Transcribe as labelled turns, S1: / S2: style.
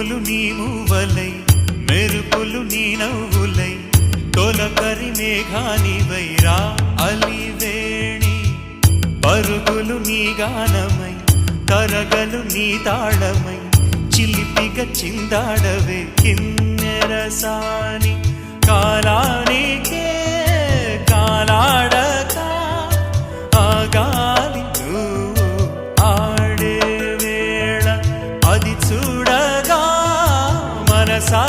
S1: ఉరుములు నీ మూవలై మెరుపులు నీ నవ్వులై తొలకరి మేఘానివై రా అలివేణి పరుగులు నీ గానమై తరగలు నీ తాళమై చిలిపిగా చిందాడవే కిన్నెరసాని కాలానికే కాలాడక ఆగాలి నువ్వు ఆడే వేళ అది చూడగా మనసా